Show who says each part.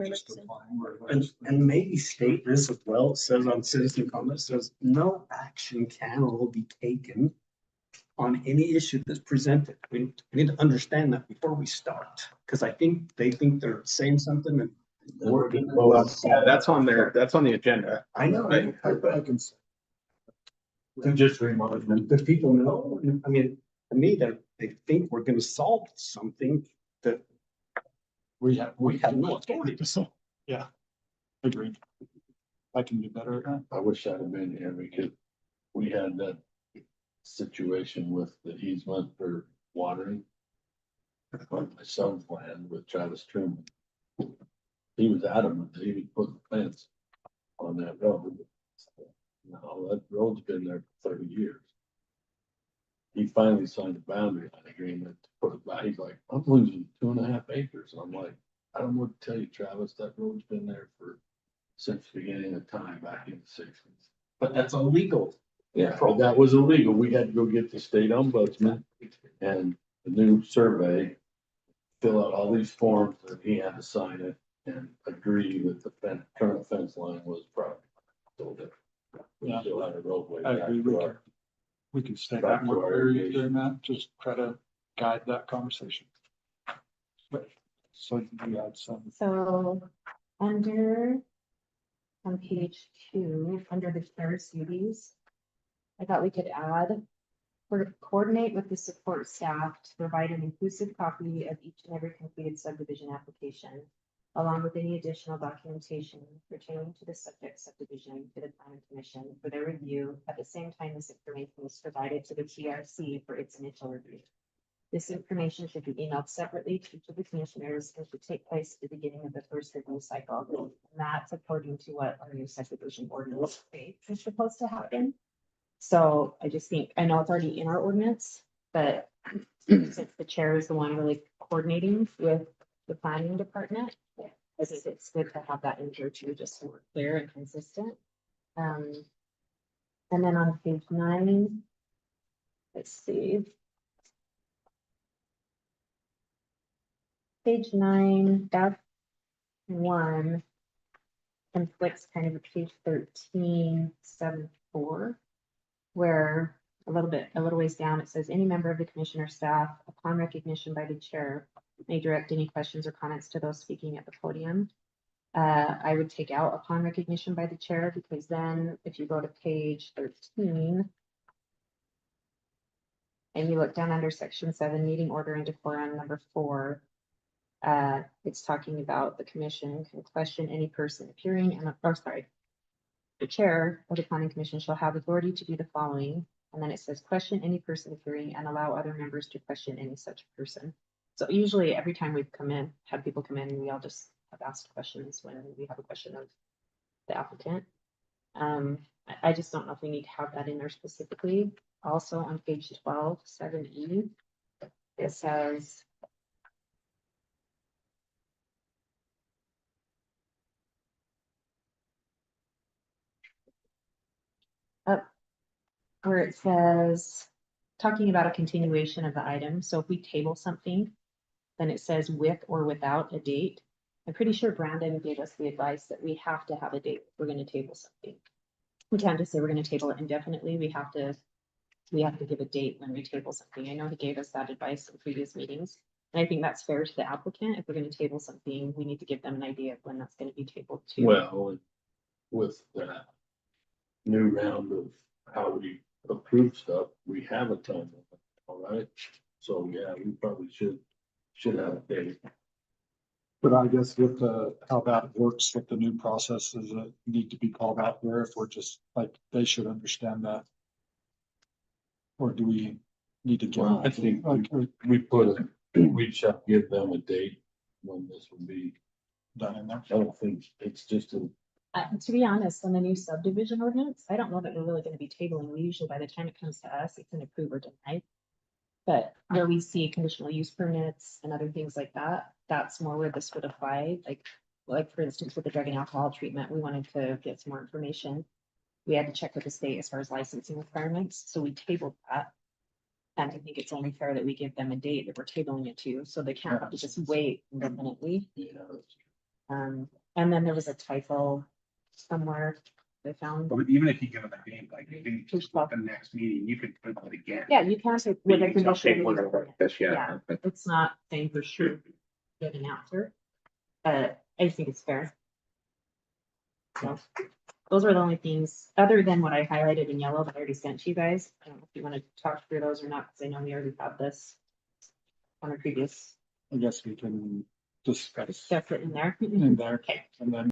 Speaker 1: And maybe state this as well. It says on citizen comments, says no action can or will be taken on any issue that's presented. We need to understand that before we start, because I think they think they're saying something and.
Speaker 2: Well, yeah, that's on the agenda.
Speaker 1: I know.
Speaker 3: I can.
Speaker 1: To just remind them, that people know, I mean, to me, they think we're gonna solve something that
Speaker 3: We have
Speaker 1: no authority to solve.
Speaker 3: Yeah. Agreed. I can do better at that.
Speaker 4: I wish I'd have been here because we had that situation with the easement for watering on my son's land with Travis Truman. He was adamant that he would put the fence on that road. Now that road's been there for 30 years. He finally signed a boundary line agreement to put it back. He's like, I'm losing 2.5 acres. And I'm like, I don't want to tell you, Travis, that road's been there since the beginning of time back in the 60s.
Speaker 1: But that's illegal.
Speaker 4: Yeah, that was illegal. We had to go get the state ombudsman and the new survey, fill out all these forms, and he had to sign it and agree that the current fence line was proper. So that we
Speaker 3: Yeah.
Speaker 4: still have a roadway.
Speaker 3: I
Speaker 4: back
Speaker 3: agree.
Speaker 4: to our-
Speaker 3: We can stay
Speaker 4: Back
Speaker 3: that more
Speaker 4: to our
Speaker 3: clear
Speaker 4: irrigation.
Speaker 3: during that, just try to guide that conversation. But, so you had some,
Speaker 5: So under, on page 2, under the CARES duties, I thought we could add, coordinate with the support staff to provide an inclusive copy of each and every completed subdivision application, along with any additional documentation pertaining to the subject subdivision to the planning commission for their review. At the same time, this information is provided to the TRC for its initial review. This information should be emailed separately to each of the commissioners and should take place at the beginning of the first review cycle. And that's according to what our new subdivision ordinance is supposed to happen. So I just think, I know it's already in our ordinance, but since the chair is the one really coordinating with the planning department, I think it's good to have that in here too, just so we're clear and consistent. And then on page 9, let's see. Page 9, F1 conflicts kind of with page 13, 7.4, where a little ways down, it says any member of the commission or staff, upon recognition by the chair, may direct any questions or comments to those speaking at the podium. I would take out upon recognition by the chair, because then if you go to page 13 and you look down under section 7, meeting order and decorum, number 4, it's talking about the commission can question any person appearing and, the chair of the planning commission shall have authority to do the following. And then it says question any person appearing and allow other members to question any such person. So usually every time we've had people come in, we all just have asked questions when we have a question of the applicant. I just don't know if we need to have that in there specifically. Also on page 12, 7E, it says, where it says, talking about a continuation of the item. So if we table something, then it says with or without a date. I'm pretty sure Brandon gave us the advice that we have to have a date if we're going to table something. We can't just say we're going to table it indefinitely. We have to give a date when we table something. I know he gave us that advice in previous meetings. And I think that's fair to the applicant. If we're going to table something, we need to give them an idea of when that's going to be tabled to.
Speaker 4: Well, with that new round of how we approve stuff, we have a time limit, all right? So yeah, we probably should have a date.
Speaker 3: but I guess with how that works with the new processes that need to be called out there, if we're just like, they should understand that. Or do we need to give?
Speaker 4: Well, I think we shall give them a date when this will be
Speaker 3: Done in there.
Speaker 4: I don't think it's just
Speaker 5: To be honest, on the new subdivision ordinance, I don't know that we're really going to be tabling. We usually, by the time it comes to us, it's an approve or deny. But where we see conditional use permits and other things like that, that's more where this would apply. Like for instance, with the drug and alcohol treatment, we wanted to get some more information. We had to check with the state as far as licensing requirements, so we tabled that. And I think it's only fair that we give them a date that we're tabling it to, so they can't have to just wait indefinitely.
Speaker 4: yeah,
Speaker 5: And then there was a typo somewhere I found.
Speaker 1: But even if you give it a date, like, maybe just the next meeting, you could put it again.
Speaker 5: Yeah, you can say with a
Speaker 2: You can tell
Speaker 5: condition.
Speaker 2: people to work this, yeah.
Speaker 5: Yeah.
Speaker 2: Okay.
Speaker 5: It's not saying for sure get an answer. I just think it's fair. So, those are the only things, other than what I highlighted in yellow that I already sent you guys. I don't know if you want to talk through those or not, because I know we already have this on a previous
Speaker 3: I guess we can discuss
Speaker 5: stuff written there.
Speaker 3: in there
Speaker 5: Okay.
Speaker 3: and then